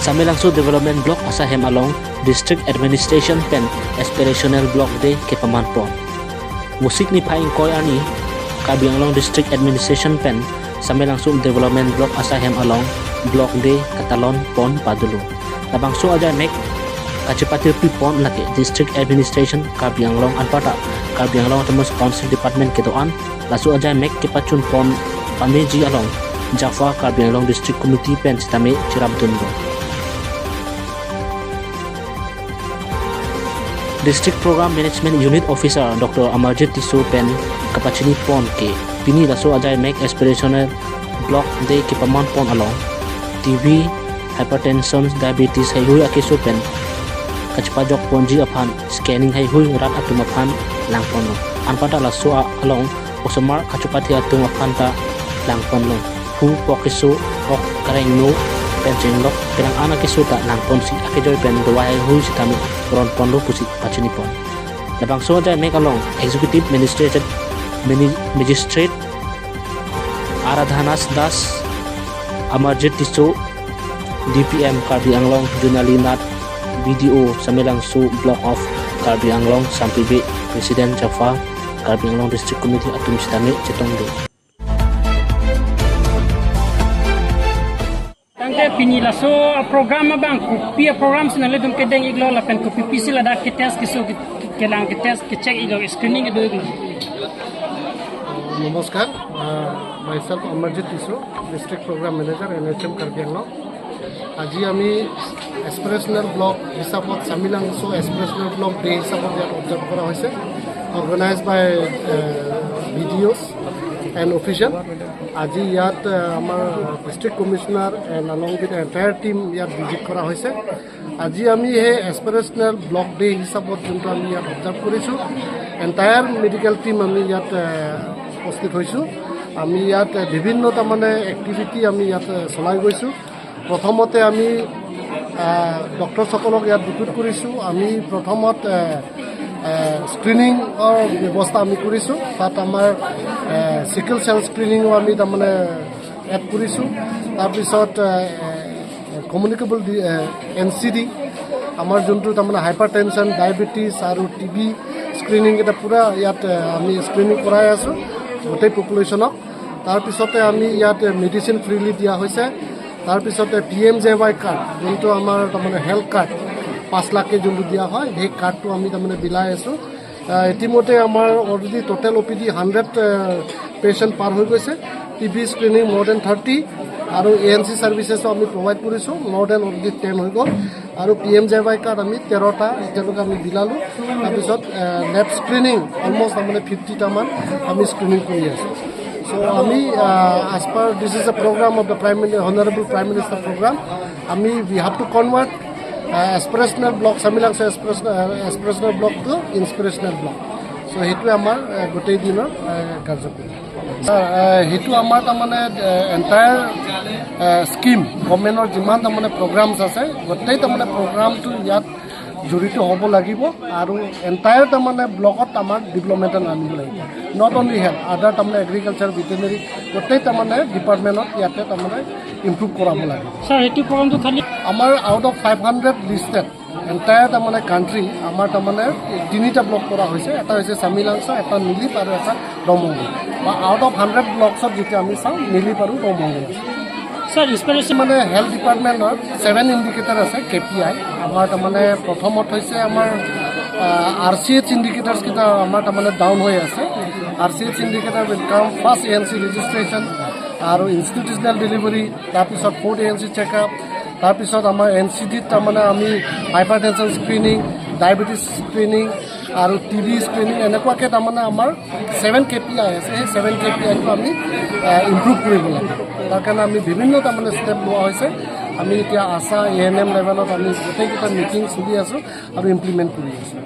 Samelangso Development Block Asahem Along District Administration Pen Aspirational Block de Katalon pon. Musik ni paing koi ani Karbi Anglong District Administration Pen Samelangso Development Block Asahem Along Block de Katalon pon Padulu. Labangso aja mek Kacipatir Pipon laki District Administration Karbi Anglong Anpata Karbi Anglong Temus Council Department Ketoan lasu aja mek Kipacun pon Pameji Along Jaffa Karbi Anglong District Committee Pen Sitame Cirabdundo. District Program Management Unit Officer Dr. Amarjit Tisu Pen Kapachini Pon ke Pini lasu aja mek Aspirational Block de Katalon pon along TB Hypertension Diabetes hay hui akisu pen Kacipajok ponji apan scanning hay hui rat atum apan langpon lo anpata lasu along osomar kacupati atum apan ta langpon lo hu pokisu ok kareng no penjeng lok perang anak kisu ta langpon si akejoy pen doa hay hui sitami ron pon lo pusi pachini pon labang so aja make along Executive Magistrate Aradhanas Das Amarjit Tisu DPM Karbi Anglong Junalinat BDO Samelangso Block of Karbi Anglong Sampibe Presiden Jaffa Karbi Anglong District Committee Atum Sitame Cetongdo. Tangke pinila so program bang kupia program sina ledum kedeng iglo la pen kupi pisila da kites kiso kelang kites kecek iglo screening do iglo. Namaskar, myself Amarjit Tisu, District Program Manager NHM Karbi Anglong. আজি আমি এক্সপ্ৰেছনেল block হিচাপত সামিলাংসো এক্সপ্ৰেছনেল block day হিচাপত ইয়াত observe কৰা হৈছে organise by VDOs and official আজি ইয়াত আমাৰ district commissioner and along with entire team ইয়াত ভিজিট কৰা হৈছে আজি আমি সেই এক্সপ্ৰেছনেল ব্লক ডে হিচাপত যোনটো আমি ইয়াত অবজাৰ্ভ কৰিছোঁ এণ্টায়াৰ মেডিকেল টীম আমি ইয়াত উপস্থিত হৈছোঁ আমি ইয়াত বিভিন্ন তাৰমানে এক্টিভিটি আমি ইয়াত চলাই গৈছোঁ প্ৰথমতে আমি ডক্টৰসকলক ইয়াত ৰিক্ৰুট কৰিছোঁ আমি প্ৰথমত স্ক্ৰিনিঙৰ ব্যৱস্থা আমি কৰিছোঁ তাত আমাৰ চিকেল চেল স্ক্ৰিনিঙো আমি তাৰমানে এড কৰিছোঁ তাৰপিছত কমিউনিকেবল NCD আমাৰ যোনটো তাৰমানে হাইপাৰ টেনশ্যন ডায়েবেটিছ আৰু TB স্ক্ৰিনিং এটা পূৰা ইয়াত আমি স্ক্ৰিনিং কৰাই আছোঁ গোটেই পপুলেশ্যনক তাৰপিছতে আমি ইয়াত মেডিচিন ফ্ৰীলি দিয়া হৈছে তাৰপিছতে PMJY কাৰ্ড যোনটো আমাৰ তাৰমানে হেল্থ কাৰ্ড 5 লাখকে যোনটো দিয়া হয় সেই কাৰ্ডটো আমি তাৰমানে বিলাই আছোঁ ইতিমধ্যে আমাৰ অলৰেডি টোটেল OPD 100 পেচেণ্ট পাৰ হৈ গৈছে TB স্ক্ৰিনিং more than 30 আৰু ANC ছাৰ্ভিচেছো আমি প্ৰভাইড কৰিছোঁ more than অলৰেডি 10 হৈ গ'ল আৰু PMJY কাৰ্ড আমি 13টা এতিয়ালৈকে আমি বিলালোঁ তাৰপিছত লেব স্ক্ৰিনিং অলমষ্ট তাৰমানে 50টা মান আমি স্ক্ৰিনিং কৰি আছোঁ So, as per this is a program of the Honorable Prime Minister program. We have to convert aspirational block, Samelangso aspirational block to inspirational block. So, hetu amar gotei dinor karjakoli. Hetu amar tamane entire scheme government or jiman tamane programs ase gotei tamane program to yat জড়িত হ'ব লাগিব আৰু entire তাৰমানে ব্লকত আমাৰ development আনিব লাগিব not only health আদাৰ তাৰমানে এগ্ৰিকালচাৰ ভেটেনেৰি গোটেই তাৰমানে ডিপাৰ্টমেণ্টত ইয়াতে তাৰমানে ইম্প্ৰুভ কৰাব লাগিব স্যাৰ এটি প্ৰগ্ৰামটো খালি আমাৰ আউট অফ 500 লিষ্টেড এণ্টায়াৰ তাৰমানে কাণ্ট্ৰি আমাৰ তাৰমানে 3টা ব্লক কৰা হৈছে এটা হৈছে সামিলাংসো এটা নিলিপ আৰু এটা দমংগল বা আউট অফ 100 ব্লকছত যেতিয়া আমি চাওঁ নিলিপ আৰু দমংগল স্যাৰ ইনস্পিৰেশ্যন মানে হেল্থ ডিপাৰ্টমেণ্টৰ 7 ইণ্ডিকেটৰ আছে KPI আমাৰ তাৰমানে প্ৰথমত হৈছে আমাৰ RCH ইণ্ডিকেটৰ্ছ কেইটা আমাৰ তাৰমানে ডাউন হৈ আছে RCH indicator will come first ANC registration আৰু ইনষ্টিটিউচনেল ডেলিভাৰী তাৰপিছত 4th ANC চেকআপ তাৰপিছত আমাৰ NCDত তাৰমানে আমি হাইপাৰটেনশ্যন স্ক্ৰিনিং ডায়েবেটিছ স্ক্ৰিনিং আৰু TB স্ক্ৰিনিং এনেকুৱাকৈ তাৰমানে আমাৰ 7 KPI আছে সেই 7 KPIটো আমি ইম্প্ৰুভ কৰিব লাগে তাৰ কাৰণে আমি বিভিন্ন তাৰমানে ষ্টেপ লোৱা হৈছে আমি এতিয়া আশা ANM লেভেলত আমি গোটেইকেইটা মিটিং চলি আছোঁ আৰু ইমপ্লিমেণ্ট কৰি আছোঁ